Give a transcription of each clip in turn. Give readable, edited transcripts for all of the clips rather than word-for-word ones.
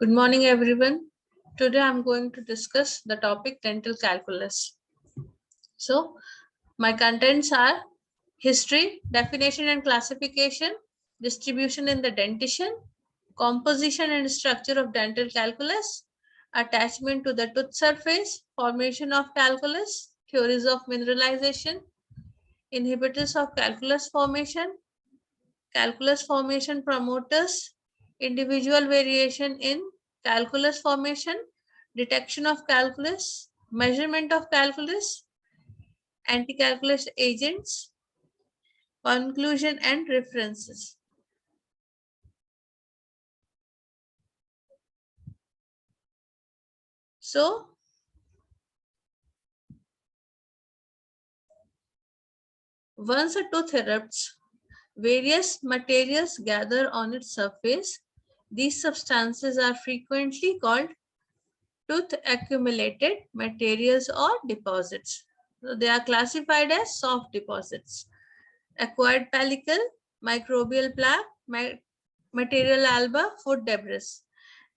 Good morning, everyone. Today I'm going to discuss the topic dental calculus. So, my contents are history, definition and classification, distribution in the dentition, composition and structure of dental calculus, attachment to the tooth surface, formation of calculus, theories of mineralization, inhibitors of calculus formation promoters, individual variation in calculus formation, detection of calculus, measurement of calculus, anti-calculus agents, conclusion and references. So, once a tooth erupts, various materials gather on its surface. These substances are frequently called tooth accumulated materials or deposits. So they are classified as soft deposits. Acquired pellicle, microbial plaque, material alba, food debris.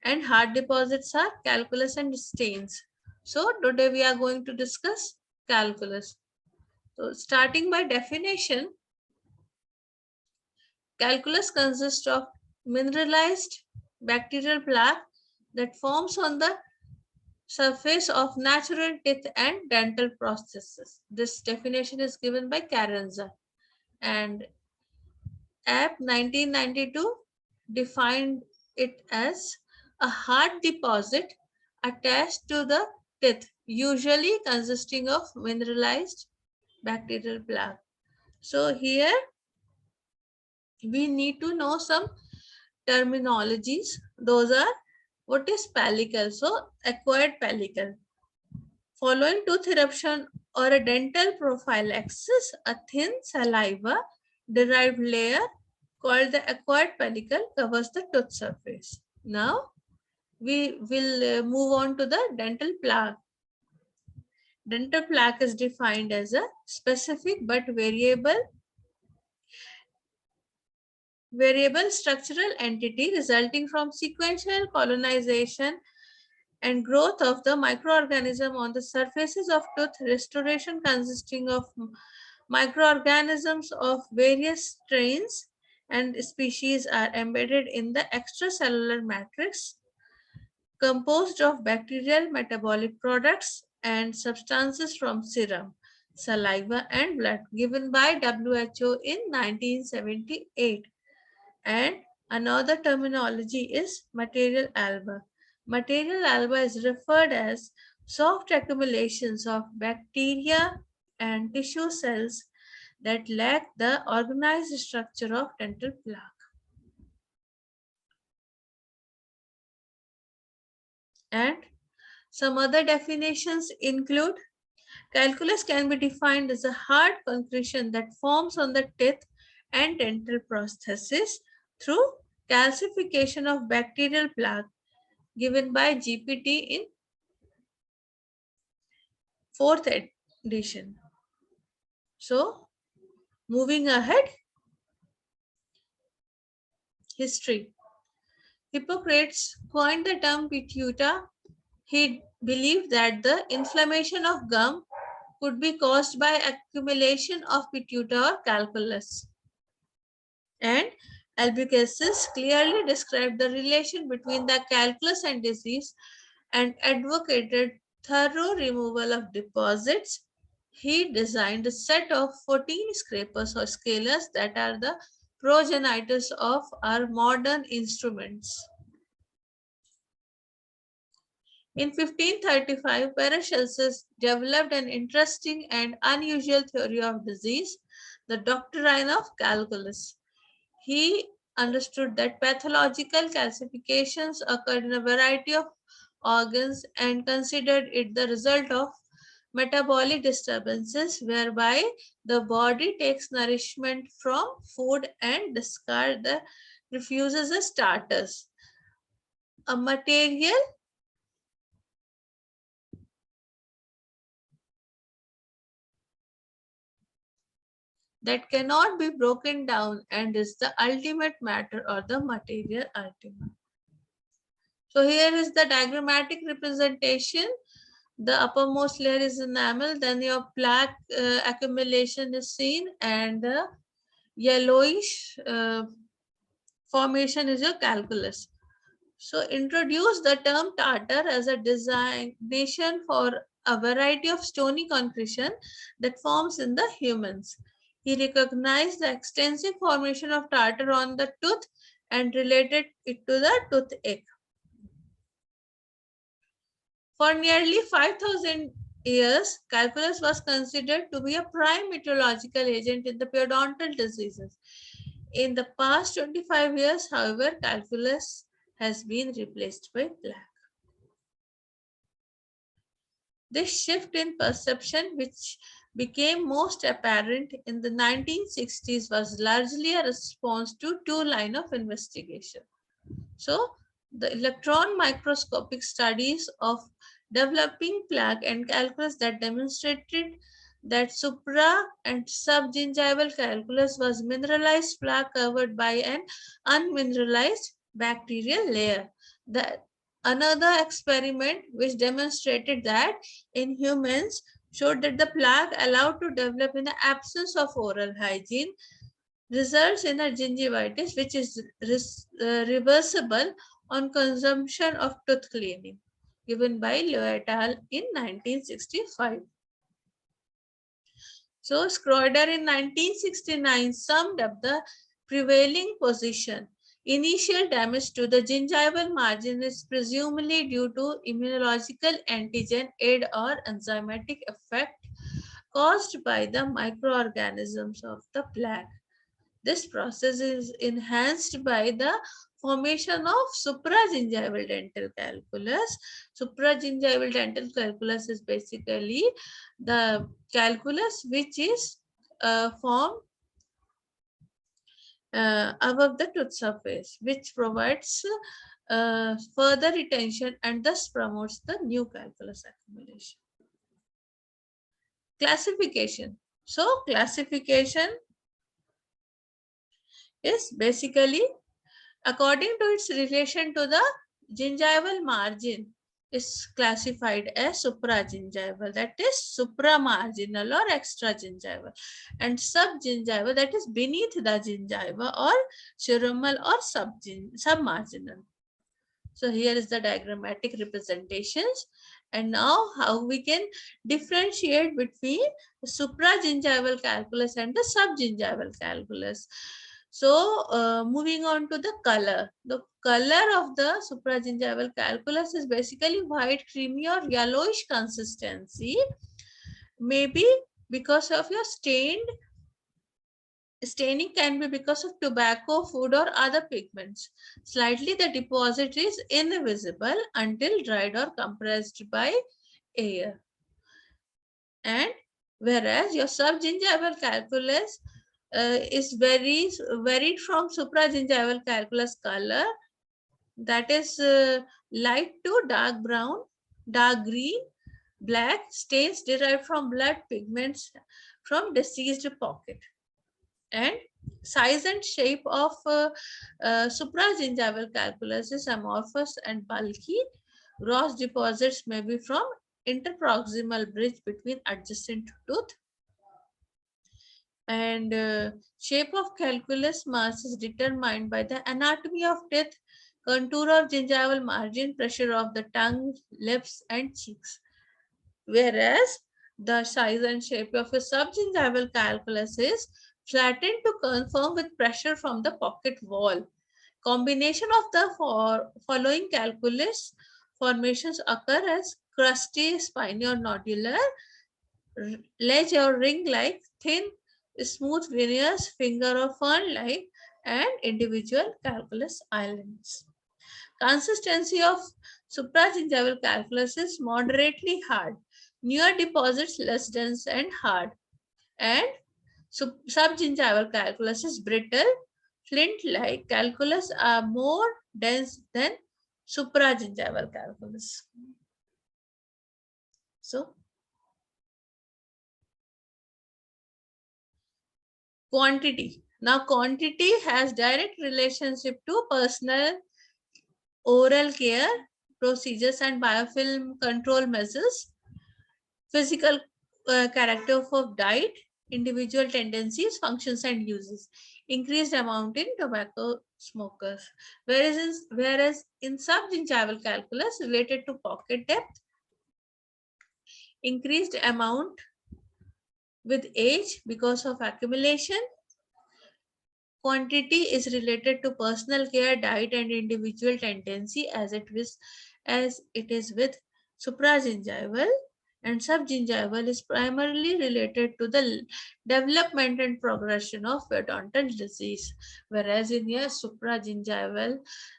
And hard deposits are calculus and stains. So today we are going to discuss calculus. So starting by definition, calculus consists of mineralized bacterial plaque that forms on the surface of natural teeth and dental processes. This definition is given by Carranza, and App 1992 defined it as a hard deposit attached to the teeth, usually consisting of mineralized bacterial plaque. So here we need to know some terminologies. Those are, what is pellicle? So acquired pellicle. Following tooth eruption or a dental prophylaxis, a thin saliva derived layer called the acquired pellicle covers the tooth surface. Now we will move on to the dental plaque. Dental plaque is defined as a specific but variable structural entity resulting from sequential colonization and growth of the microorganism on the surfaces of tooth. Restoration consisting of microorganisms of various strains and species are embedded in the extracellular matrix composed of bacterial metabolic products and substances from serum, saliva and blood given by WHO in 1978. And another terminology is material alba. Material alba is referred as soft accumulations of bacteria and tissue cells that lack the organized structure of dental plaque. And some other definitions include calculus can be defined as a hard concretion that forms on the teeth and dental prosthesis through calcification of bacterial plaque given by GPT in 4th edition. So, moving ahead, history. Hippocrates coined the term pituita. He believed that the inflammation of gum could be caused by accumulation of pituita or calculus. And Albuquerque clearly described the relation between the calculus and disease and advocated thorough removal of deposits. He designed a set of 14 scrapers or scalers that are the progenitors of our modern instruments. In 1535, Paracelsus developed an interesting and unusual theory of disease, the doctrine of calculus. He understood that pathological calcifications occurred in a variety of organs and considered it the result of metabolic disturbances whereby the body takes nourishment from food and refuses the starters. A material that cannot be broken down and is the ultimate matter or the material ultima. So here is the diagrammatic representation. The uppermost layer is enamel, then your plaque accumulation is seen, and the yellowish formation is your calculus. So introduce the term tartar as a designation for a variety of stony concretion that forms in the humans. He recognized the extensive formation of tartar on the tooth and related it to the toothache. For nearly 5,000 years, calculus was considered to be a prime meteorological agent in the periodontal diseases. In the past 25 years, however, calculus has been replaced by plaque. This shift in perception, which became most apparent in the 1960s, was largely a response to two lines of investigation. So, the electron microscopic studies of developing plaque and calculus that demonstrated that supra and subgingival calculus was mineralized plaque covered by an unmineralized bacterial layer. Another experiment which demonstrated that in humans showed that the plaque allowed to develop in the absence of oral hygiene results in a gingivitis which is reversible on consumption of tooth cleaning, given by Liu et al. In 1965. So Schroeder in 1969 summed up the prevailing position. Initial damage to the gingival margin is presumably due to immunological antigen aid or enzymatic effect caused by the microorganisms of the plaque. This process is enhanced by the formation of supragingival dental calculus. Supragingival dental calculus is basically the calculus which is formed above the tooth surface, which provides further retention and thus promotes the new calculus accumulation. Classification. So classification is basically according to its relation to the gingival margin is classified as supragingival, that is supramarginal or extragingival, and subgingival, that is beneath the gingiva, or chiromal or submarginal. So here is the diagrammatic representations. And now how we can differentiate between the supragingival calculus and the subgingival calculus. So moving on to the color. The color of the supragingival calculus is basically white, creamy or yellowish consistency. Maybe because of your staining can be because of tobacco, food or other pigments. Slightly the deposit is invisible until dried or compressed by air. And whereas your subgingival calculus is varied from supragingival calculus color, that is light to dark brown, dark green, black, stains derived from blood, pigments from deceased pocket. And size and shape of supragingival calculus is amorphous and bulky. Gross deposits may be from interproximal bridge between adjacent tooth. And shape of calculus mass is determined by the anatomy of teeth, contour of gingival margin, pressure of the tongue, lips and cheeks. Whereas the size and shape of a subgingival calculus is flattened to conform with pressure from the pocket wall. Combination of the following calculus formations occur as crusty, spiny or nodular, ledge or ring-like, thin, smooth veneers, finger or fern-like, and individual calculus islands. Consistency of supragingival calculus is moderately hard. Newer deposits less dense and hard. And subgingival calculus is brittle, flint-like. Calculus are more dense than supragingival calculus. So, quantity. Now, quantity has direct relationship to personal oral care procedures and biofilm control measures, physical character of diet, individual tendencies, functions and uses, increased amount in tobacco smokers. Whereas in subgingival calculus related to pocket depth, increased amount with age because of accumulation, quantity is related to personal care, diet, and individual tendency as it is with supragingival, and subgingival is primarily related to the development and progression of periodontal disease. Whereas in a supragingival,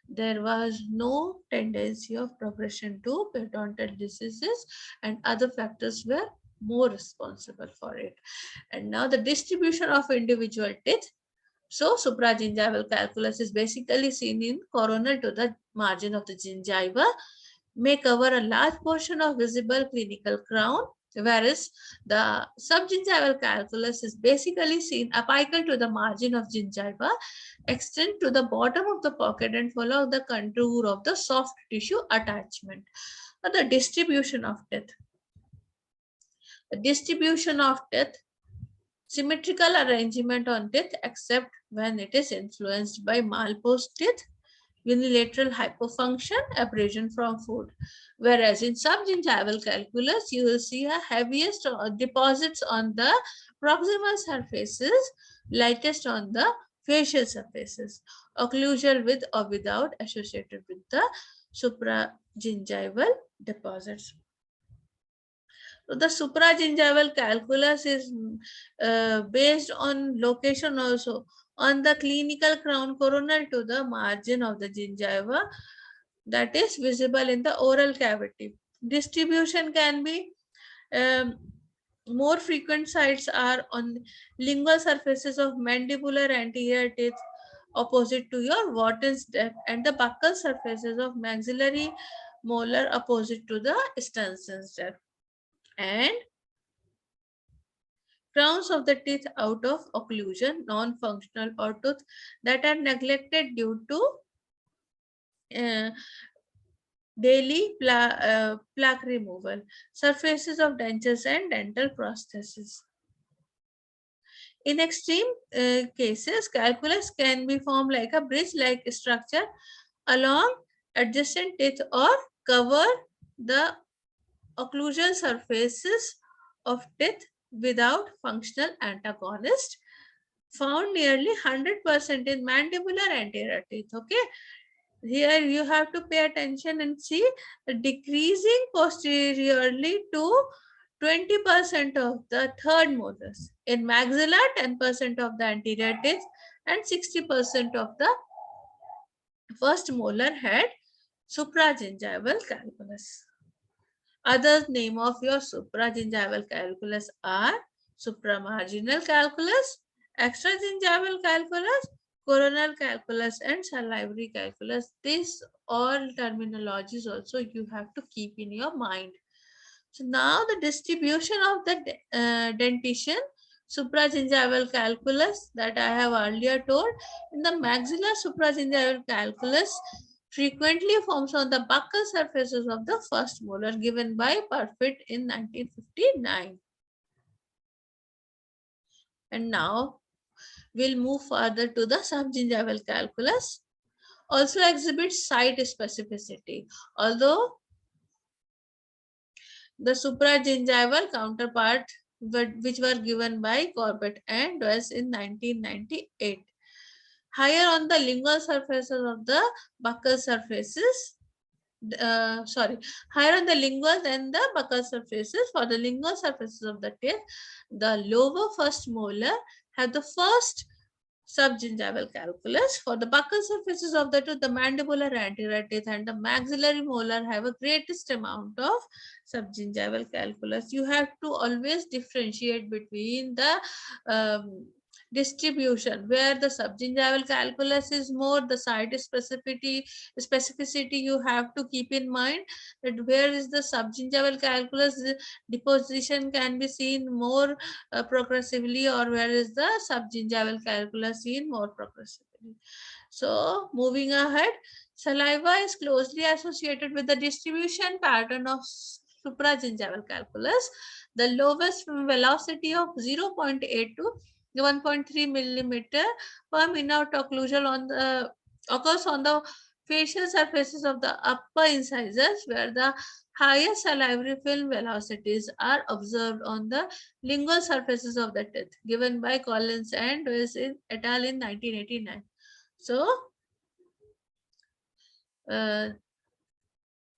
there was no tendency of progression to periodontal diseases, and other factors were more responsible for it. And now the distribution of individual teeth. So supragingival calculus is basically seen in coronal to the margin of the gingiva, may cover a large portion of visible clinical crown, whereas the subgingival calculus is basically seen apical to the margin of gingiva, extend to the bottom of the pocket and follow the contour of the soft tissue attachment. The distribution of teeth. The distribution of teeth, symmetrical arrangement on teeth except when it is influenced by malpose teeth, unilateral hypofunction, abrasion from food. Whereas in subgingival calculus, you will see a heaviest deposits on the proximal surfaces, lightest on the facial surfaces, occlusal with or without associated with the supragingival deposits. So the supragingival calculus is based on location also on the clinical crown coronal to the margin of the gingiva that is visible in the oral cavity. Distribution can be more frequent sites are on lingual surfaces of mandibular anterior teeth opposite to your Wharton's depth and the buccal surfaces of maxillary molar opposite to the Stenson's depth, and crowns of the teeth out of occlusion, non-functional or tooth that are neglected due to uh, daily plaque removal, surfaces of dentures and dental prostheses. In extreme cases, calculus can be formed like a bridge-like structure along adjacent teeth or cover the occlusal surfaces of teeth without functional antagonist, found nearly 100% in mandibular anterior teeth. Okay, here you have to pay attention and see decreasing posteriorly to 20% of the third molars. In maxilla, 10% of the anterior teeth and 60% of the first molar had supragingival calculus. Other name of your supragingival calculus are supramarginal calculus, extragingival calculus, coronal calculus, and salivary calculus. These all terminologies also you have to keep in your mind. So now the distribution of the dentition, supragingival calculus that I have earlier told, in the maxilla supragingival calculus frequently forms on the buccal surfaces of the first molar given by Perfit in 1959. And now we'll move further to the subgingival calculus. Also exhibits site specificity, although the supragingival counterpart which were given by Corbett and West in 1998. Higher on the lingual surfaces of the buccal surfaces, higher on the lingual than the buccal surfaces. For the lingual surfaces of the teeth, the lower first molar have the first subgingival calculus. For the buccal surfaces of the tooth, the mandibular anterior teeth and the maxillary molar have a greatest amount of subgingival calculus. You have to always differentiate between the distribution where the subgingival calculus is more, the site specificity you have to keep in mind that where is the subgingival calculus deposition can be seen more progressively, or where is the subgingival calculus seen more progressively. So moving ahead, Saliva is closely associated with the distribution pattern of supragingival calculus. The lowest velocity of 0.8 to 1.3 millimeter per minute occurs on the facial surfaces of the upper incisors, where the highest salivary film velocities are observed on the lingual surfaces of the teeth, given by Collins and Wes et al. In 1989. So, uh,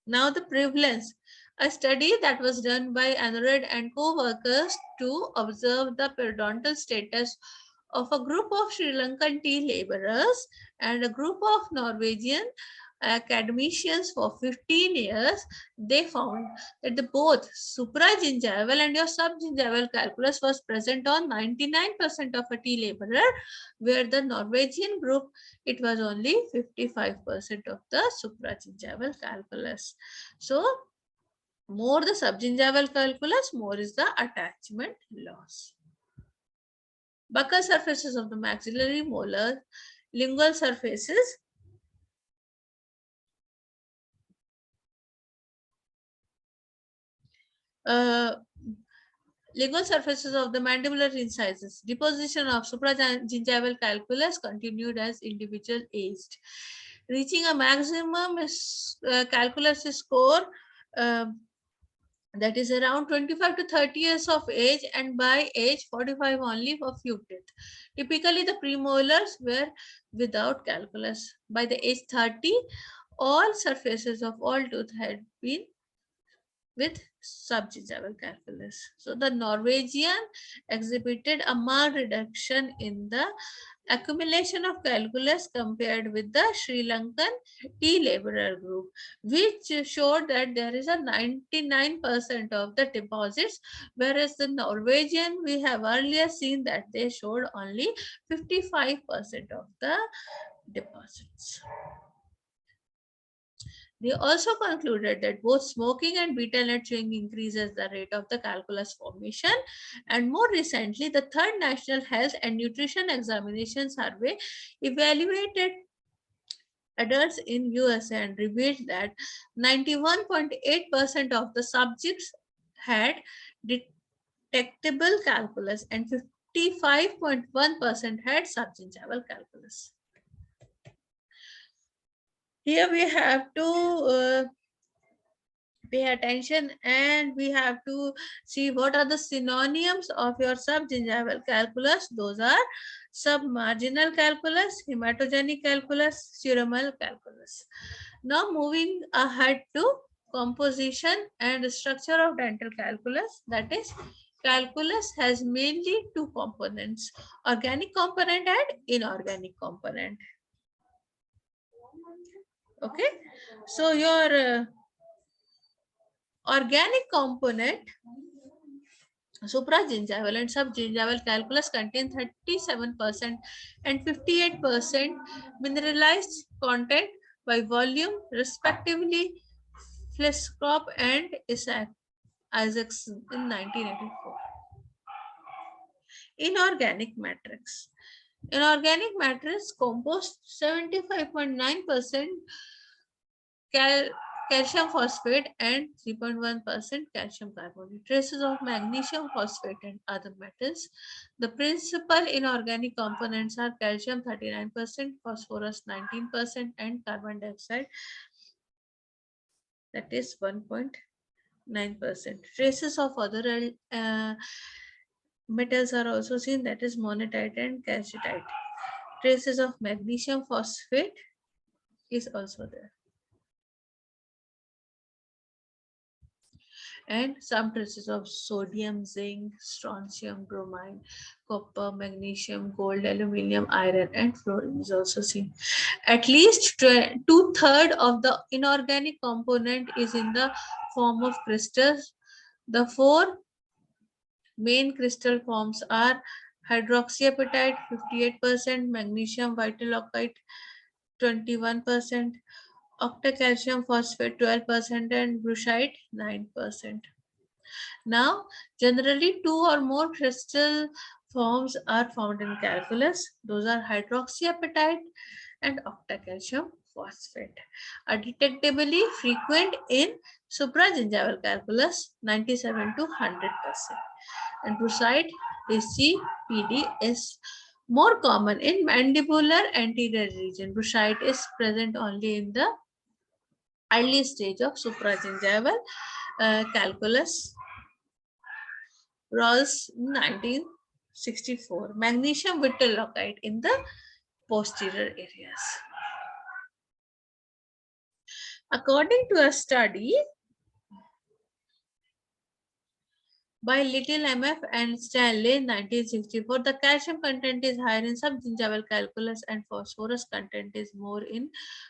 now the prevalence. A study that was done by Anurad and co-workers to observe the periodontal status of a group of Sri Lankan tea laborers and a group of Norwegian academicians for 15 years, they found that the both supragingival and your subgingival calculus was present on 99% of a tea laborer, where the Norwegian group, it was only 55% of the supragingival calculus. So, more the subgingival calculus, more is the attachment loss. Buccal surfaces of the maxillary molar, lingual surfaces, lingual surfaces of the mandibular incisors. Deposition of supragingival calculus continued as individual aged, reaching a maximum calculus score that is around 25 to 30 years of age, and by age 45 only for few teeth. Typically, the premolars were without calculus. By the age 30, all surfaces of all tooth had been with subgingival calculus. So the Norwegian exhibited a marked reduction in the accumulation of calculus compared with the Sri Lankan tea laborer group, which showed that there is a 99% of the deposits, whereas the Norwegian, we have earlier seen that they showed only 55% of the deposits. They also concluded that both smoking and beta net chewing increases the rate of the calculus formation. And more recently, the third National Health and Nutrition Examination Survey evaluated adults in USA and revealed that 91.8% of the subjects had detectable calculus and 55.1% had subgingival calculus. Here we have to pay attention, and we have to see what are the synonyms of your subgingival calculus. Those are submarginal calculus, hematogenic calculus, serumal calculus. Now moving ahead to composition and structure of dental calculus, that is, calculus has mainly two components, organic component and inorganic component. Okay, so your organic component, supragingival and subgingival calculus, contain 37% and 58% mineralized content by volume, respectively, Fleskrop and Isaacs in 1984. Inorganic matrix. Inorganic matrix composed 75.9% calcium phosphate and 3.1% calcium carbonate. Traces of magnesium phosphate and other metals. The principal inorganic components are calcium 39%, phosphorus 19%, and carbon dioxide, that is 1.9%. Traces of other metals are also seen, that is monatite and calcitite. Traces of magnesium phosphate is also there. And some traces of sodium, zinc, strontium, bromine, copper, magnesium, gold, aluminum, iron, and fluorine is also seen. At least 2/3 of the inorganic component is in the form of crystals. The four main crystal forms are hydroxyapatite 58%, magnesium vital oxide 21%, octacalcium phosphate 12%, and brushite 9%. Now, generally 2 or more crystal forms are found in calculus. Those are hydroxyapatite and octacalcium phosphate are detectably frequent in supragingival calculus 97 to 100%. And brucite DCPD is more common in mandibular anterior region. Brucite is present only in the early stage of supragingival calculus. Rawls 1964. Magnesium vital locite in the posterior areas. According to a study by Little MF and Stanley in 1964, the calcium content is higher in subgingival calculus and phosphorus content is more in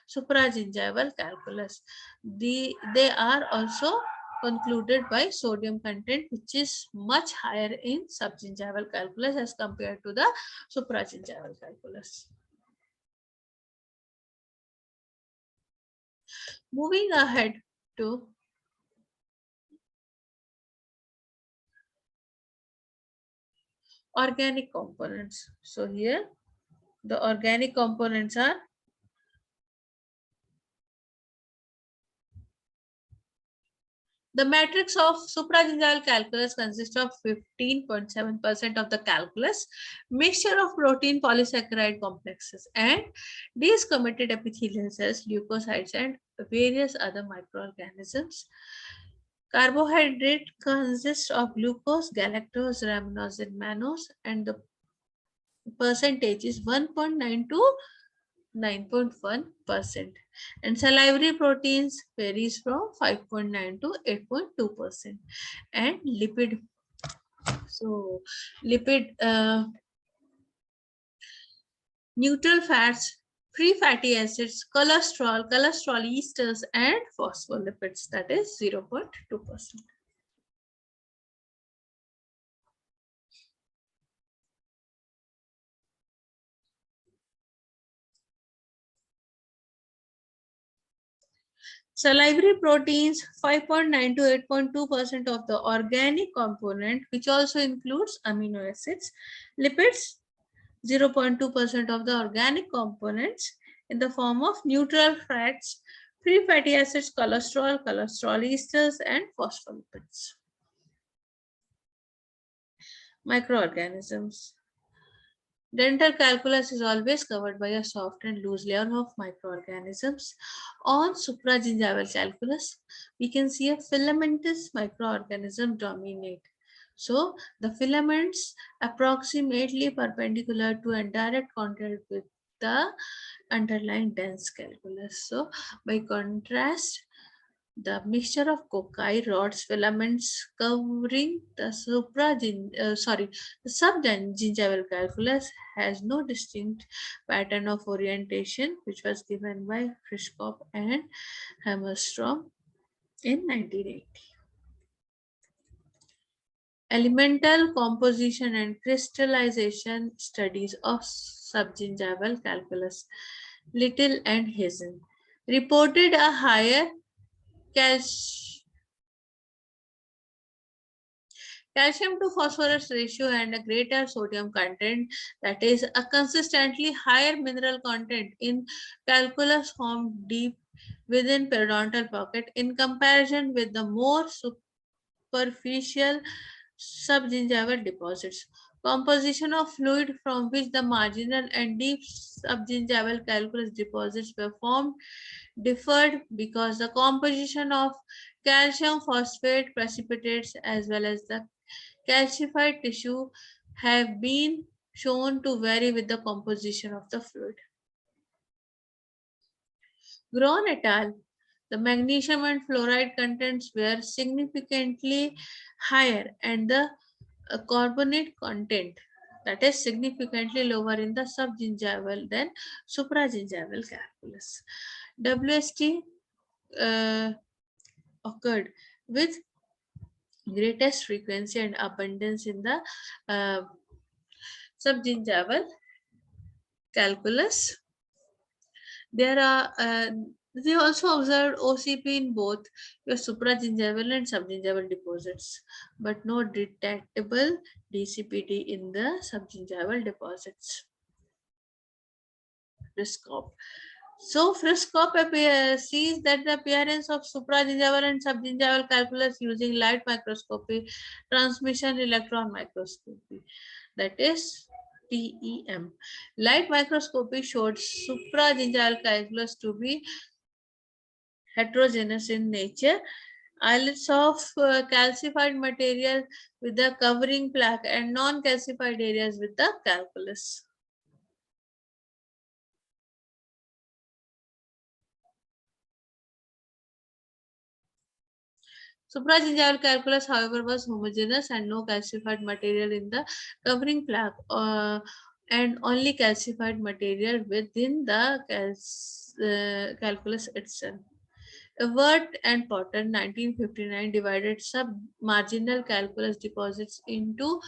supragingival calculus. They are also concluded by sodium content, which is much higher in subgingival calculus as compared to the supragingival calculus. Moving ahead to organic components. So here the organic components are the matrix of supragingival calculus consists of 15.7% of the calculus, mixture of protein polysaccharide complexes and these committed epithelial cells, leukocytes and various other microorganisms. Carbohydrate consists of glucose, galactose, ramenose and mannose and the percentage is 1.9 to 9.1%, and salivary proteins varies from 5.9 to 8.2%, and lipid neutral fats, free fatty acids, cholesterol, cholesterol esters and phospholipids, that is 0.2%. Salivary proteins 5.9 to 8.2% of the organic component, which also includes amino acids. Lipids 0.2% of the organic components in the form of neutral fats, free fatty acids, cholesterol, cholesterol esters, and phospholipids. Microorganisms. Dental calculus is always covered by a soft and loose layer of microorganisms. On supragingival calculus, we can see a filamentous microorganism dominate. So the filaments approximately perpendicular to and direct contact with the underlying dense calculus. So by contrast, the mixture of cocci rods filaments covering the subgingival calculus has no distinct pattern of orientation, which was given by Frischkopf and Hammerstrom in 1980. Elemental composition and crystallization studies of subgingival calculus, Little and Hazen, reported a higher calcium to phosphorus ratio and a greater sodium content, that is a consistently higher mineral content in calculus formed deep within periodontal pocket in comparison with the more superficial subgingival deposits. Composition of fluid from which the marginal and deep subgingival calculus deposits were formed differed because the composition of calcium phosphate precipitates as well as the calcified tissue have been shown to vary with the composition of the fluid. Grown et al. The magnesium and fluoride contents were significantly higher and the carbonate content, that is significantly lower in the subgingival than supragingival calculus. WST occurred with greatest frequency and abundance in the subgingival calculus. They also observed OCP in both your supragingival and subgingival deposits, but no detectable DCPD in the subgingival deposits. friscope. So friscope sees that the appearance of supragingival and subgingival calculus using light microscopy, transmission electron microscopy, that is TEM. Light microscopy showed supragingival calculus to be heterogeneous in nature, islets of calcified material with the covering plaque and non-calcified areas with the calculus. Supragingival calculus, however, was homogeneous and no calcified material in the covering plaque, and only calcified material within the calculus itself. Evert and Potter, 1959, divided submarginal calculus deposits into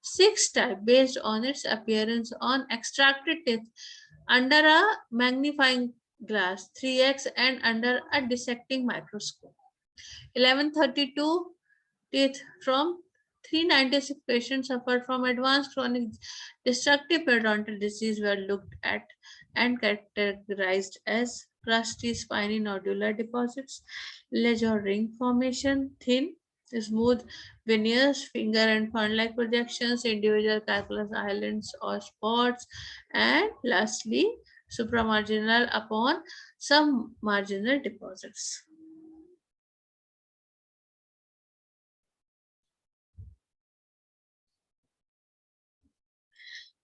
6 types based on its appearance on extracted teeth under a magnifying glass 3x and under a dissecting microscope. 1132 teeth from 396 patients suffered from advanced chronic destructive periodontal disease were looked at and categorized as crusty spiny nodular deposits, ledge or ring formation, thin, smooth veneers, finger and fern-like projections, individual calculus islands or spots, and lastly, supramarginal upon some marginal deposits.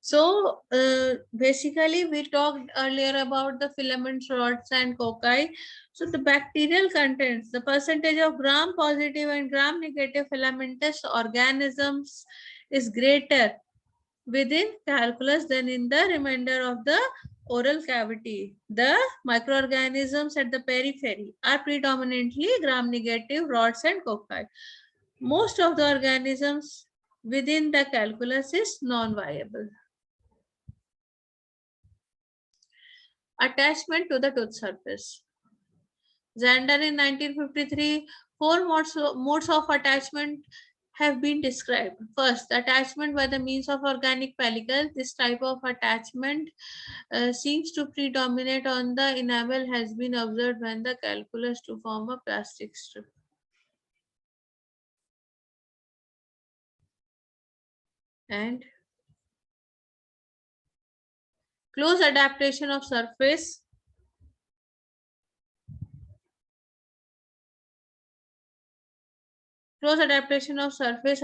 So basically, we talked earlier about the filaments, rods, and cocci. So the bacterial contents, the percentage of gram-positive and gram-negative filamentous organisms is greater within calculus than in the remainder of the oral cavity. The microorganisms at the periphery are predominantly gram-negative rods and cocci. Most of the organisms within the calculus is non-viable. Attachment to the tooth surface. Zander in 1953, four modes of attachment have been described. First, attachment by the means of organic pellicle. This type of attachment seems to predominate on the enamel has been observed when the calculus to form a plastic strip. And close adaptation of surface. Close adaptation of surface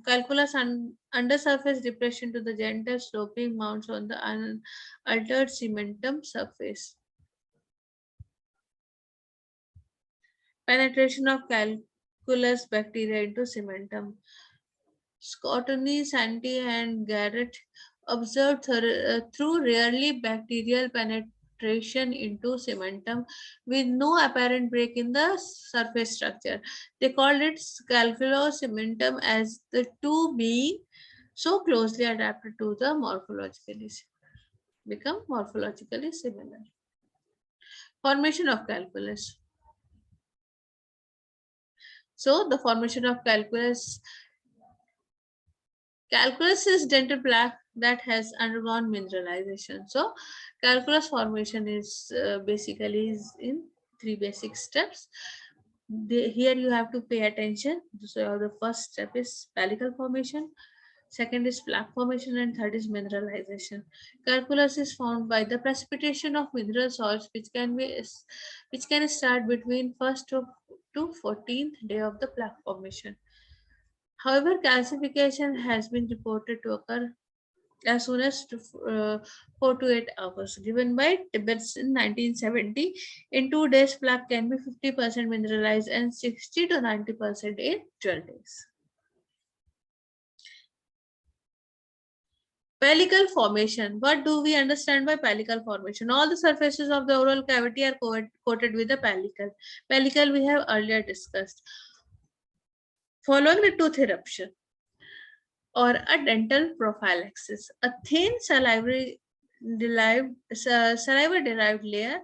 calculus and undersurface depression to the gentle sloping mounts on the unaltered cementum surface. Penetration of calculus bacteria into cementum. Scottoni, Santi, and Garrett observed through rarely bacterial penetration into cementum with no apparent break in the surface structure. They called it calculo-cementum as the two being so closely adapted to the morphologically similar. Formation of calculus. So the formation of calculus is dental plaque that has undergone mineralization. So calculus formation is basically is in 3 basic steps. Here you have to pay attention. So the first step is pellicle formation, second is plaque formation, and third is mineralization. Calculus is formed by the precipitation of mineral salts which can start between first to 14th day of the plaque formation. However, calcification has been reported to occur as soon as 4 to 8 hours. Given by Tibbets in 1970, in 2 days, plaque can be 50% mineralized and 60 to 90% in 12 days. Pellicle formation. What do we understand by pellicle formation? All the surfaces of the oral cavity are coated with a pellicle. Pellicle we have earlier discussed. Following the tooth eruption or a dental prophylaxis, a thin saliva-derived layer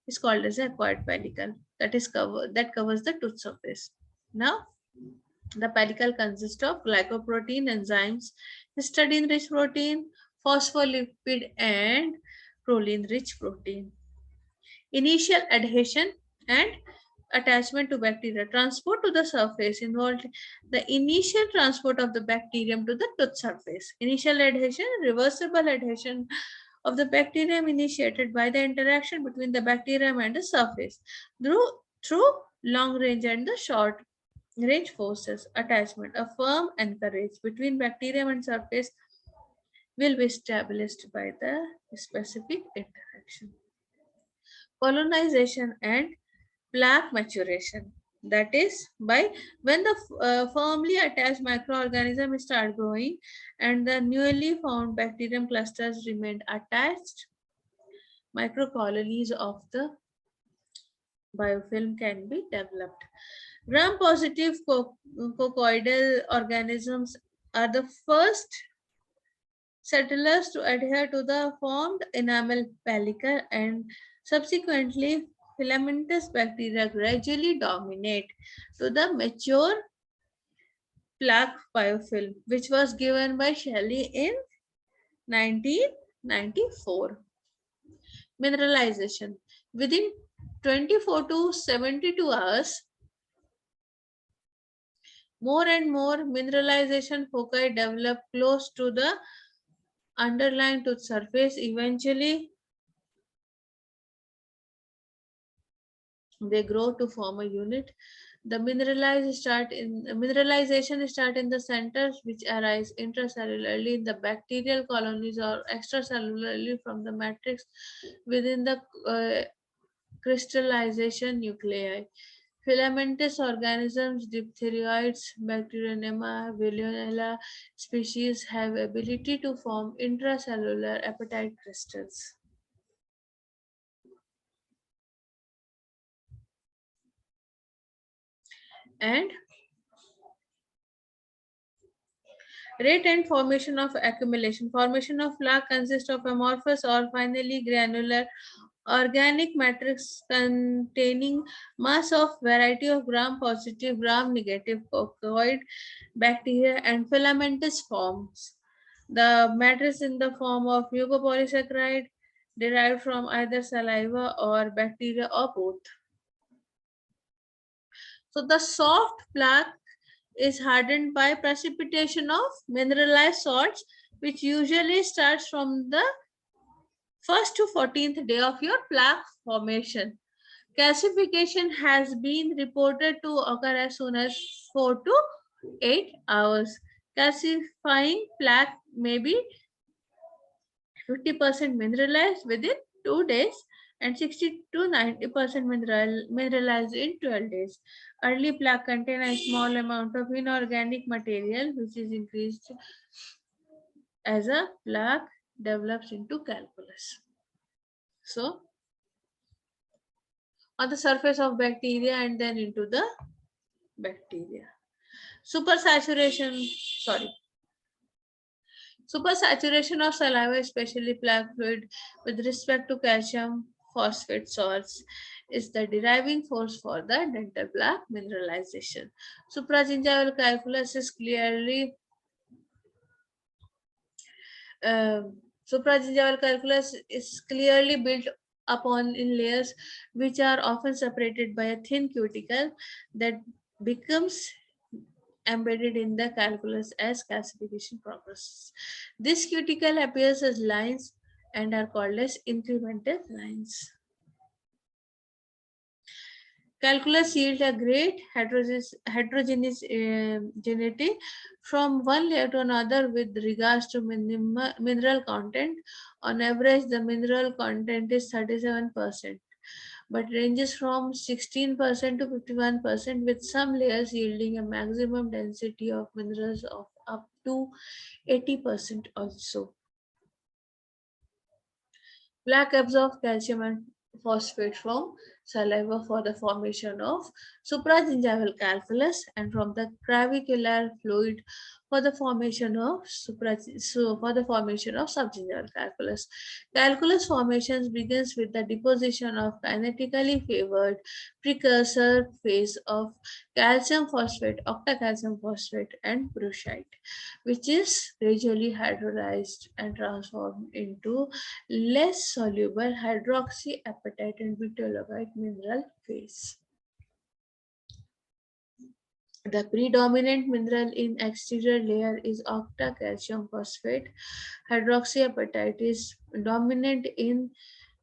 is called as acquired pellicle that covers the tooth surface. Now, the pellicle consists of glycoprotein enzymes, histidine-rich protein, phospholipid, and proline-rich protein. Initial adhesion and attachment to bacteria. Transport to the surface involved the initial transport of the bacterium to the tooth surface. Initial adhesion, reversible adhesion of the bacterium initiated by the interaction between the bacterium and the surface through long range and the short range forces. Attachment, a firm anchorage between bacterium and surface will be established by the specific interaction. Colonization and plaque maturation, that is by when the firmly attached microorganisms start growing and the newly found bacterium clusters remain attached, microcolonies of the biofilm can be developed. Gram positive cocoidal organisms are the first settlers to adhere to the formed enamel pellicle, and subsequently filamentous bacteria gradually dominate to the mature plaque biofilm, which was given by Shelley in 1994. Mineralization. Within 24 to 72 hours, more and more mineralization foci develop close to the underlying tooth surface. Eventually, they grow to form a unit. The mineralization start in the centers, which arise intracellularly in the bacterial colonies or extracellularly from the matrix within the crystallization nuclei. Filamentous organisms, diphtheroids, Bacterionema, Veillonella species have ability to form intracellular apatite crystals. And rate and formation of accumulation. Formation of plaque consists of amorphous or finely granular organic matrix containing mass of variety of gram positive, gram negative cocoid bacteria and filamentous forms. The matrix in the form of mucopolysaccharide derived from either saliva or bacteria or both. So the soft plaque is hardened by precipitation of mineralized salts, which usually starts from the first to 14th day of your plaque formation. Calcification has been reported to occur as soon as 4 to 8 hours. Calcifying plaque may be 50% mineralized within 2 days and 60 to 90% mineralized in 12 days. Early plaque contain a small amount of inorganic material which is increased as a plaque develops into calculus. So, on the surface of bacteria and then into the bacteria. Supersaturation, sorry. Supersaturation of saliva, especially plaque fluid, with respect to calcium phosphate salts, is the deriving force for the dental plaque mineralization. Supragingival calculus is clearly supragingival calculus is clearly built upon in layers which are often separated by a thin cuticle that becomes embedded in the calculus as calcification progresses. This cuticle appears as lines and are called as incremental lines. Calculus yield a great heterogeneity from one layer to another with regards to mineral content. On average, the mineral content is 37%, but ranges from 16% to 51%, with some layers yielding a maximum density of minerals of up to 80% also. Plaque absorbs calcium and phosphate from saliva for the formation of supragingival calculus, and from the clavicular fluid for the formation of subgingival calculus. Calculus formations begins with the deposition of kinetically favored precursor phase of calcium phosphate, octacalcium phosphate, and brucite, which is gradually hydrolyzed and transformed into less soluble hydroxyapatite and butylogite mineral phase. The predominant mineral in exterior layer is octacalcium phosphate. Hydroxyapatite is dominant in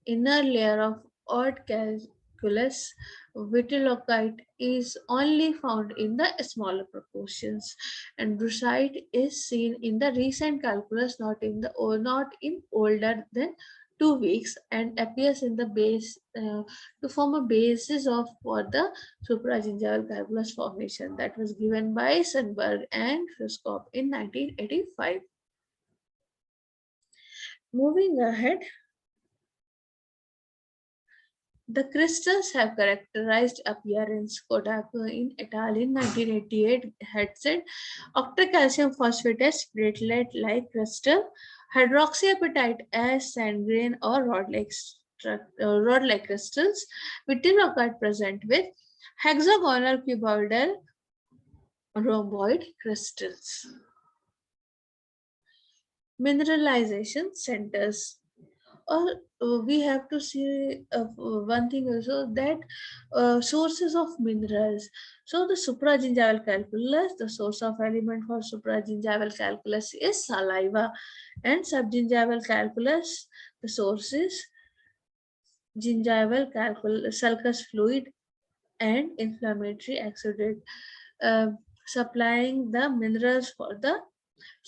inner layer of odd calculus. Vitellocite is only found in the smaller proportions, and brucite is seen in the recent calculus, not in older than 2 weeks, and appears in the base to form a basis of for the supragingival calculus formation that was given by Sundberg and Kriskop in 1985. Moving ahead, the crystals have characterized appearance. Kodak in Italy in 1988 had said octacalcium phosphate as platelet-like crystal, hydroxyapatite as sand grain or rod-like crystals, with occurred present with hexagonal cuboidal rhomboid crystals. Mineralization centers, or we have to see one thing also, that sources of minerals. So the supragingival calculus, the source of element for supragingival calculus is saliva, and subgingival calculus, the source is gingival calculus, sulcus fluid and inflammatory exudate, uh, supplying the minerals for the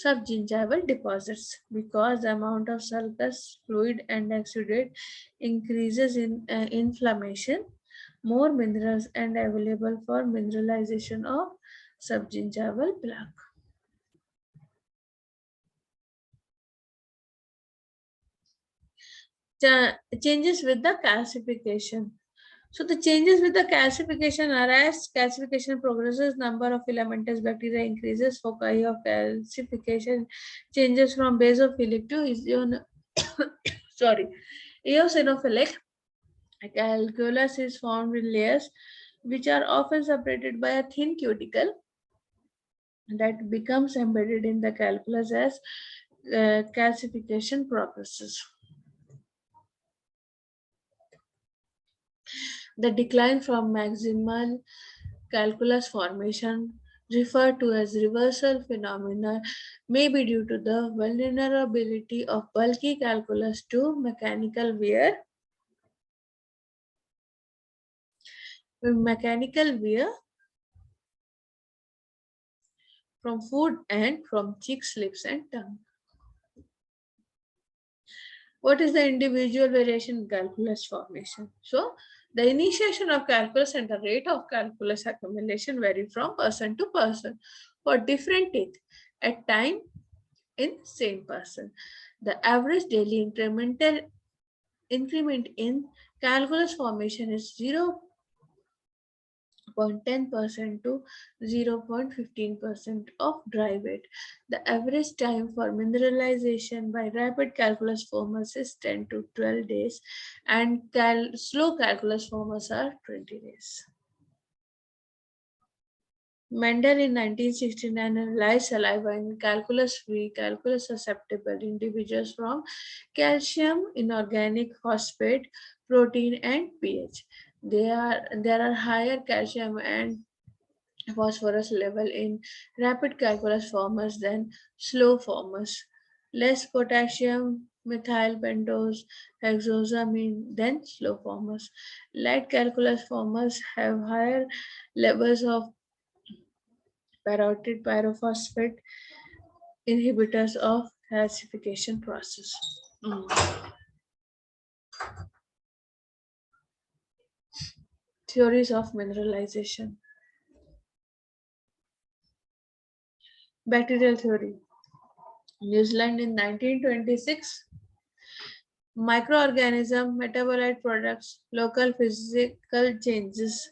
subgingival deposits. Because the amount of sulcus fluid and exudate increases in inflammation, more minerals and available for mineralization of subgingival plaque. Changes with the calcification. So the changes with the calcification are, as calcification progresses, number of filamentous bacteria increases, foci of calcification changes from basophilic to sorry, eosinophilic. Calculus is formed in layers which are often separated by a thin cuticle that becomes embedded in the calculus as calcification progresses. The decline from maximal calculus formation, referred to as reversal phenomena, may be due to the vulnerability of bulky calculus to mechanical wear from food and from cheeks, lips, and tongue. What is the individual variation in calculus formation? So, the initiation of calculus and the rate of calculus accumulation vary from person to person for different teeth at time in same person. The average daily incremental increment in calculus formation is 0.10% to 0.15% of dry weight. The average time for mineralization by rapid calculus formers is 10 to 12 days, and slow calculus formers are 20 days. Mendel in 1969 analyzed saliva in calculus-free, calculus-susceptible individuals from calcium, inorganic phosphate, protein, and pH. There are higher calcium and phosphorus level in rapid calculus formers than slow formers, less potassium, methyl pentose, hexosamine than slow formers. Light calculus formers have higher levels of parotid pyrophosphate, inhibitors of calcification process. Theories of mineralization. Bacterial theory. New Zealand in 1926 microorganism, metabolite products, local physical changes,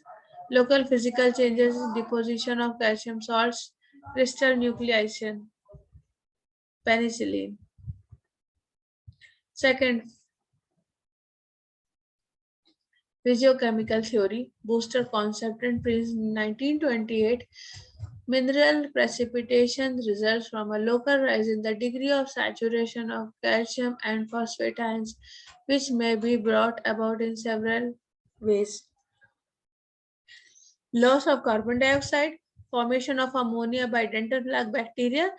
deposition of calcium salts, crystal nucleation, penicillin. Second, physiochemical theory, booster concept in 1928. Mineral precipitation results from a local rise in the degree of saturation of calcium and phosphate ions, which may be brought about in several ways. Loss of carbon dioxide, formation of ammonia by dental plaque bacteria,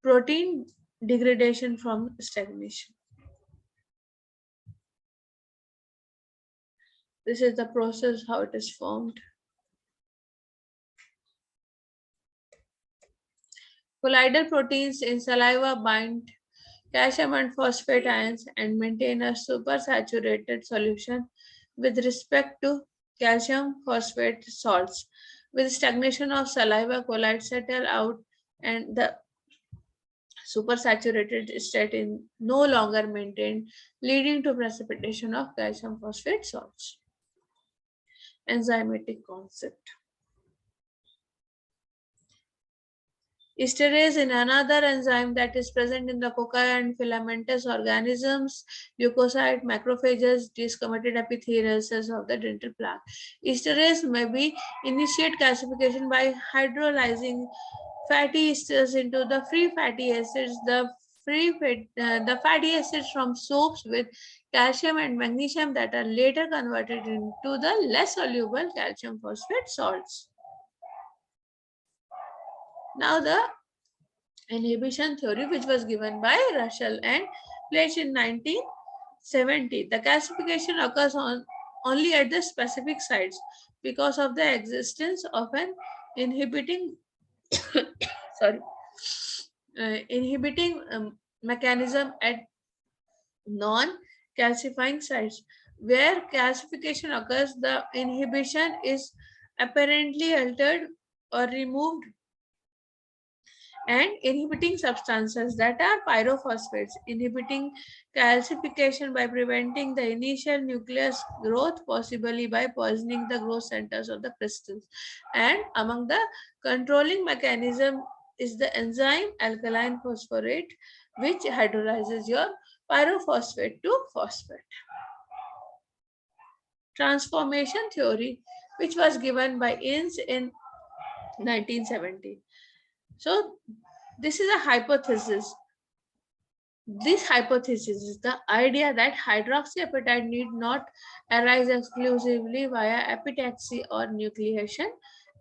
protein degradation from stagnation. This is the process how it is formed. Colloidal proteins in saliva bind calcium and phosphate ions and maintain a supersaturated solution with respect to calcium phosphate salts. With stagnation of saliva, colloids settle out and the supersaturated state is no longer maintained, leading to precipitation of calcium phosphate salts. Enzymatic concept. Esterase is another enzyme that is present in the cocci and filamentous organisms, leukocyte, macrophages, desquamated epithelial cells of the dental plaque. Esterase may be initiate calcification by hydrolyzing fatty esters into the free fatty acids. The fatty acids from soaps with calcium and magnesium that are later converted into the less soluble calcium phosphate salts. Now the inhibition theory, which was given by Russell and Fleisch in 1970. The calcification occurs only at the specific sites because of the existence of an inhibiting sorry inhibiting mechanism at non-calcifying sites. Where calcification occurs, the inhibition is apparently altered or removed, and inhibiting substances that are pyrophosphates, inhibiting calcification by preventing the initial nucleus growth, possibly by poisoning the growth centers of the crystals. And among the controlling mechanism is the enzyme alkaline phosphorate, which hydrolyzes your pyrophosphate to phosphate. Transformation theory, which was given by Innes in 1970. So this is a hypothesis. This hypothesis is the idea that hydroxyapatite need not arise exclusively via epitaxy or nucleation,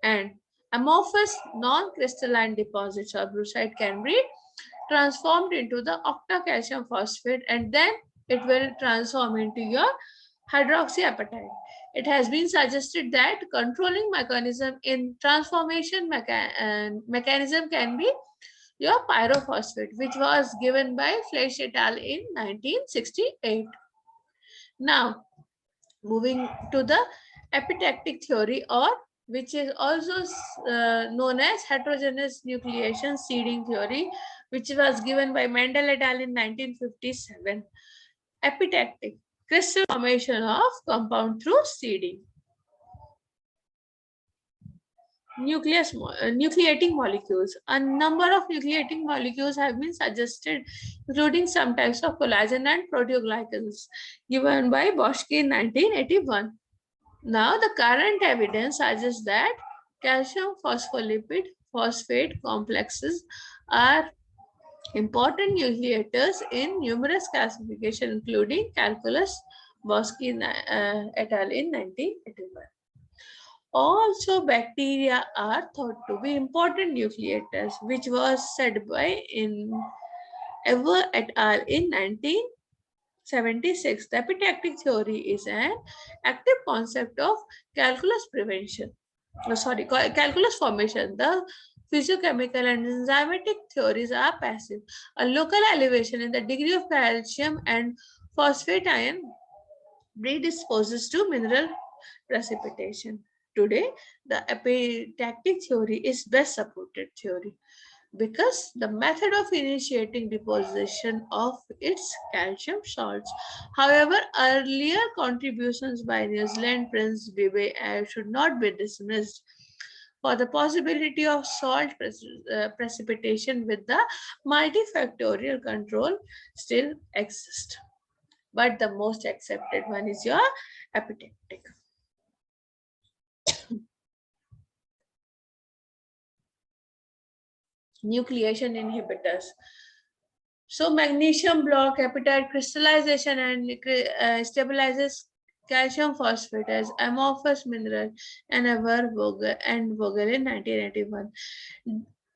and amorphous non-crystalline deposits of brucite can be transformed into the octacalcium phosphate, and then it will transform into your hydroxyapatite. It has been suggested that controlling mechanism in transformation mechanism can be your pyrophosphate, which was given by Fleisch et al. In 1968. Now, moving to the epitactic theory, or which is also known as heterogeneous nucleation seeding theory, which was given by Mendel et al. In 1957. Epitactic, crystal formation of compound through seeding. Nucleating molecules. A number of nucleating molecules have been suggested, including some types of collagen and proteoglycans, given by Boschke in 1981. Now, the current evidence suggests that calcium phospholipid phosphate complexes are important nucleators in numerous classifications, including calculus, Boschke et al. In 1981. Also, bacteria are thought to be important nucleators, which was said by Ever et al. In 1976. The epitactic theory is an active concept of calculus prevention. Calculus formation. The physiochemical and enzymatic theories are passive. A local elevation in the degree of calcium and phosphate ion predisposes to mineral precipitation. Today, the epitactic theory is best supported theory. because the method of initiating deposition of its calcium salts. However, earlier contributions by New Zealand Prince Bibe should not be dismissed, for the possibility of salt precipitation with the multifactorial control still exists. But the most accepted one is your epitactic. Nucleation inhibitors. So magnesium block appetite crystallization and stabilizes calcium phosphate as amorphous mineral and Vogel in 1981.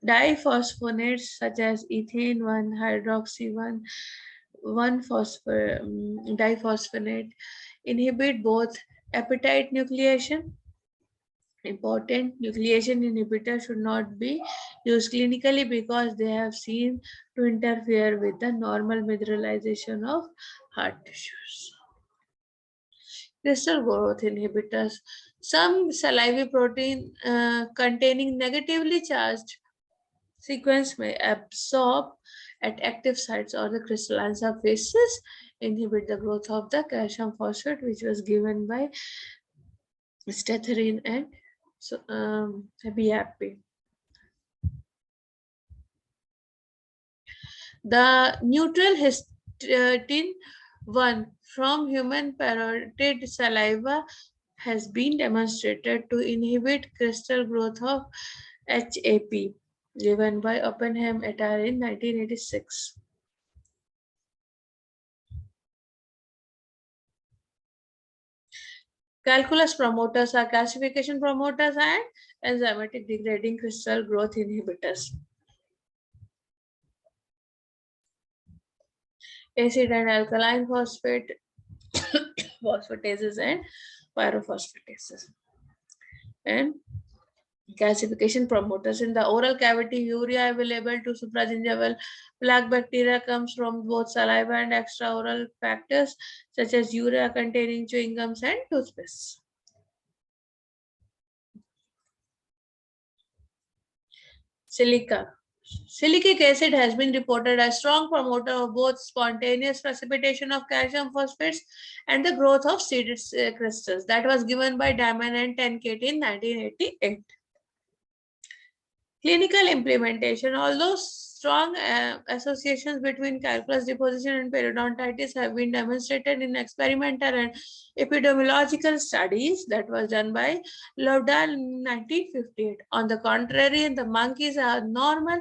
Diphosphonates such as ethane 1, hydroxy 1, 1-phosphonate inhibit both appetite nucleation. Important, nucleation inhibitors should not be used clinically because they have seen to interfere with the normal mineralization of heart tissues. Crystal growth inhibitors. Some saliva protein containing negatively charged sequence may absorb at active sites or the crystalline surfaces, inhibit the growth of the calcium phosphate, which was given by statherine and BAP. The neutral histidine 1 from human parotid saliva has been demonstrated to inhibit crystal growth of HAP, given by Oppenheim et al. In 1986. Calculus promoters are classification promoters and enzymatic degrading crystal growth inhibitors. Acid and alkaline phosphate phosphatases and pyrophosphatases. And classification promoters in the oral cavity, urea available to supragingival plaque bacteria comes from both saliva and extraoral factors such as urea containing chewing gums and toothpaste. Silica. Silicic acid has been reported as strong promoter of both spontaneous precipitation of calcium phosphates and the growth of seeded crystals. That was given by Diamond and 10KT in 1988. Clinical implementation. Although strong associations between calculus deposition and periodontitis have been demonstrated in experimental and epidemiological studies that was done by Lovedal in 1958. On the contrary, in the monkeys are normal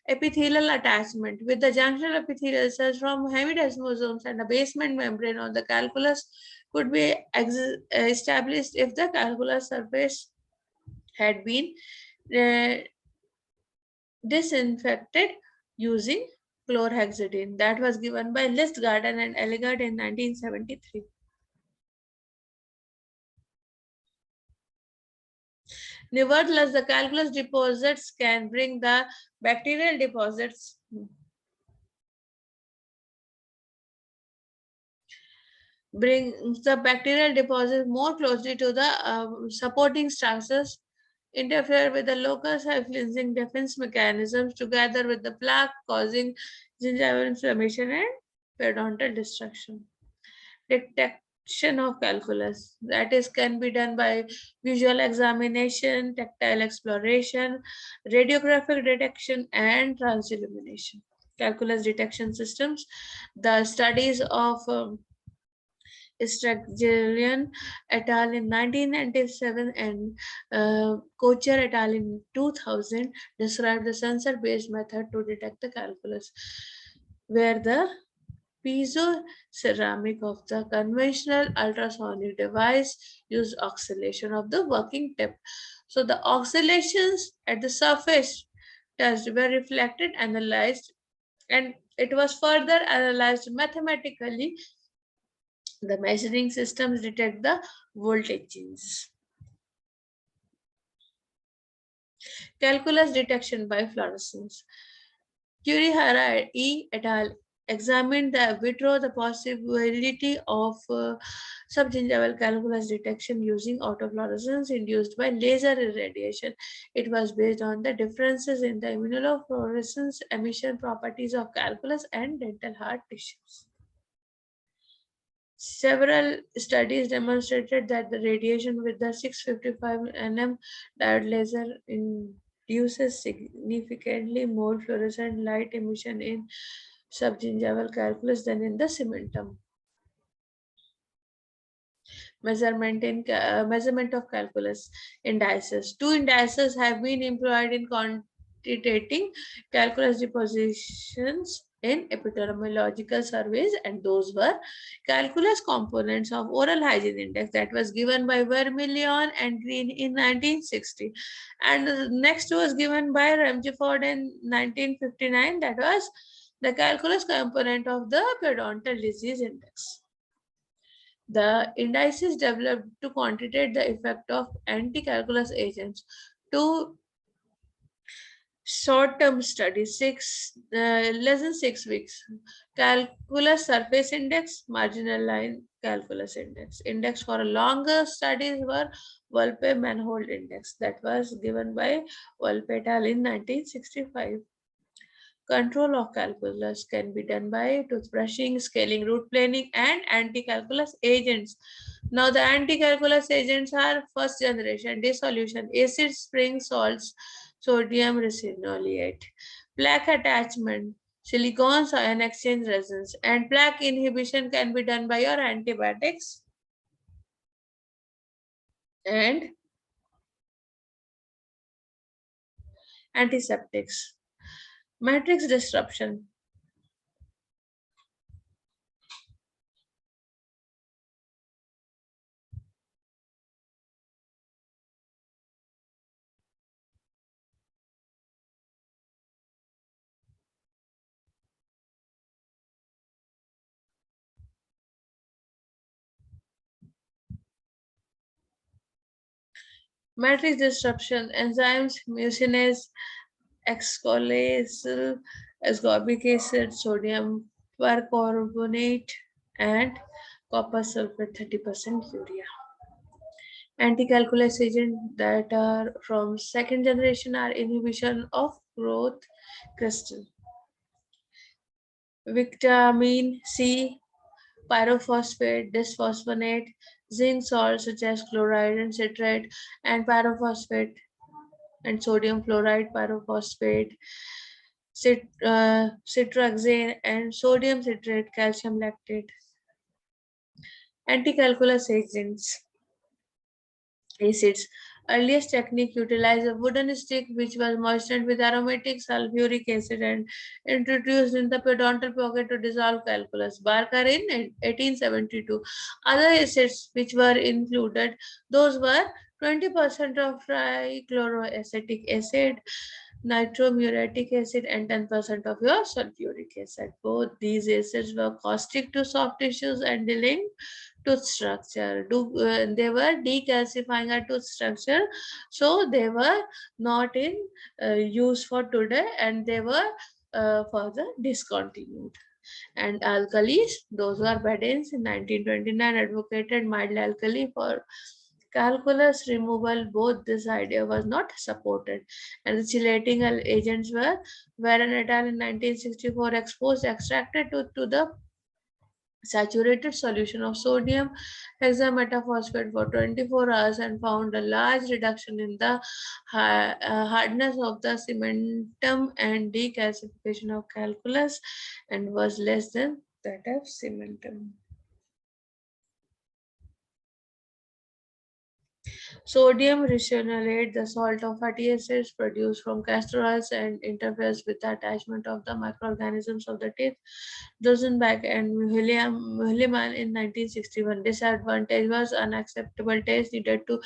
epithelial attachment with the junctional epithelial cells from hemidesmosomes and a basement membrane on the calculus could be established if the calculus surface had been disinfected using chlorhexidine. That was given by List, Garden and Elegard in 1973. Nevertheless, the calculus deposits can bring the bacterial deposits more closely to the supporting structures, interfere with the local self-cleansing defense mechanisms together with the plaque causing gingival inflammation and periodontal destruction. Detection of calculus, that is, can be done by visual examination, tactile exploration, radiographic detection, and transillumination. Calculus detection systems. The studies of Stragian et al. In 1997 and Kocher et al. In 2000 described the sensor-based method to detect the calculus, where the piezo ceramic of the conventional ultrasonic device used oscillation of the working tip. So the oscillations at the surface test were reflected, analyzed, and it was further analyzed mathematically. The measuring systems detect the voltage changes. Calculus detection by fluorescence. Kurihara et al. examined the vitro the possibility of subgingival calculus detection using autofluorescence induced by laser irradiation. It was based on the differences in the immunofluorescence emission properties of calculus and dental hard tissues. Several studies demonstrated that the radiation with the 655 nm diode laser induces significantly more fluorescent light emission in subgingival calculus than in the cementum. Measurement of calculus indices. Two indices have been employed in quantitating calculus depositions in epidemiological surveys, and those were calculus components of oral hygiene index that was given by Vermillion and Green in 1960, and the next was given by Ramseyford in 1959, that was the calculus component of the periodontal disease index. The indices developed to quantitate the effect of anti-calculus agents. Two short-term studies, less than 6 weeks. Calculus surface index, marginal line calculus index. Index for longer studies were Volpe-Manhold index that was given by Volpe et al. In 1965. Control of calculus can be done by toothbrushing, scaling, root planing, and anti-calculus agents. Now, the anti-calculus agents are first generation dissolution, acid spring salts, sodium resinolate, plaque attachment, silicones ion exchange resins, and plaque inhibition can be done by your antibiotics and antiseptics. Matrix disruption. Matrix disruption, enzymes, mucinase, excolacyl, ascorbic acid, sodium percarbonate, and copper sulfate 30% urea. Anti-calculus agents that are from second generation are inhibition of growth crystal. Vitamin C, pyrophosphate, bisphosphonate, zinc salts such as chloride and citrate, and pyrophosphate and sodium fluoride, pyrophosphate, citroxane, and sodium citrate, calcium lactate. Anti-calculus agents. Acids. Earliest technique utilized a wooden stick which was moistened with aromatic sulfuric acid and introduced in the periodontal pocket to dissolve calculus. Barker in 1872. Other acids which were included, those were 20% of trichloroacetic acid, nitromuriatic acid, and 10% of your sulfuric acid. Both these acids were caustic to soft tissues and delaying tooth structure. They were decalcifying our tooth structure, so they were not in use for today, and they were further discontinued. And alkalis, those were Badens in 1929 advocated mild alkali for calculus removal. Both this idea was not supported, and the chelating agents were Warren et al. In 1964 exposed extracted to the saturated solution of sodium hexametaphosphate for 24 hours and found a large reduction in the hardness of the cementum and decalcification of calculus, and was less than that of cementum. Sodium resinolate, the salt of fatty acids produced from castor oils and interferes with the attachment of the microorganisms of the teeth. Rosenbach and Hilleman in 1961. Disadvantage was unacceptable taste needed to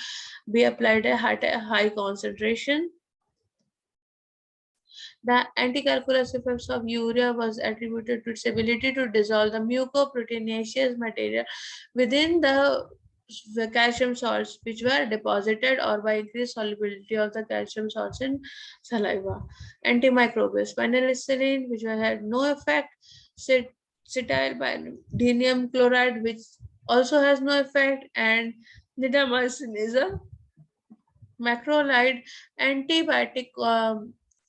be applied at a high concentration. The anticalculus effects of urea was attributed to its ability to dissolve the mucoproteinaceous material within the calcium salts which were deposited, or by increased solubility of the calcium salts in saliva. Antimicrobials, penicillin, which had no effect, cetylbindinium chloride, which also has no effect, and nidamycin is a macrolide antibiotic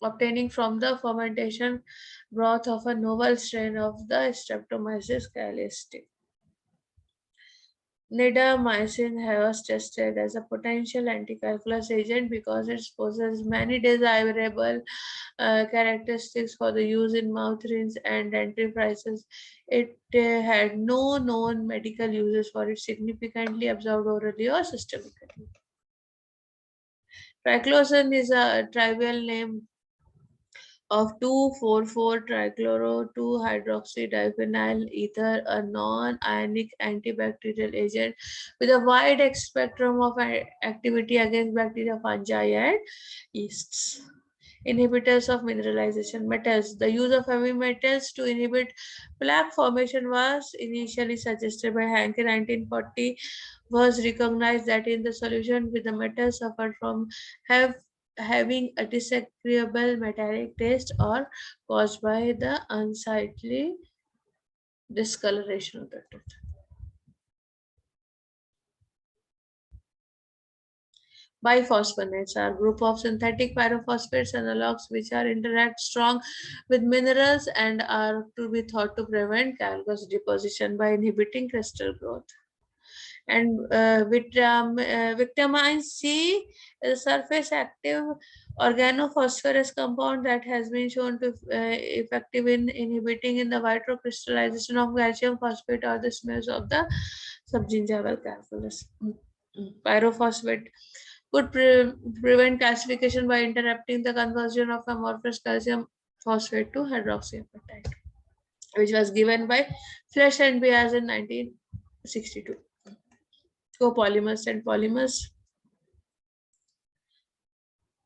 obtaining from the fermentation broth of a novel strain of the Streptomyces calistic. Nidamycin was tested as a potential anticalculus agent because it possesses many desirable characteristics for the use in mouth rinse and dentifrices. It had no known medical uses for it significantly absorbed orally or systemically. Triclosan is a trivial name of 2,4,4-trichloro-2-hydroxydiphenyl ether, a non-ionic antibacterial agent with a wide spectrum of activity against bacteria, fungi, and yeasts. Inhibitors of mineralization metals. The use of heavy metals to inhibit plaque formation was initially suggested by Hanke in 1940. Was recognized that in the solution with the metal suffered from have having a disagreeable metallic taste or caused by the unsightly discoloration of the tooth. Biphosphonates are a group of synthetic pyrophosphates analogs which are interact strong with minerals and are to be thought to prevent calcareous deposition by inhibiting crystal growth. And vitamin C is a surface active organophosphorus compound that has been shown to effective in inhibiting in the vitrocrystallization of calcium phosphate or the smears of the subgingival calculus. Pyrophosphate could prevent calcification by interrupting the conversion of amorphous calcium phosphate to hydroxyapatite, which was given by Flesh and Bias in 1962. Copolymers and polymers.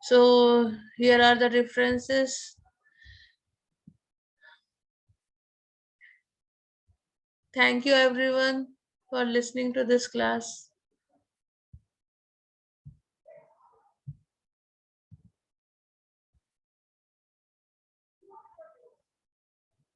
So here are the references. Thank you everyone for listening to this class.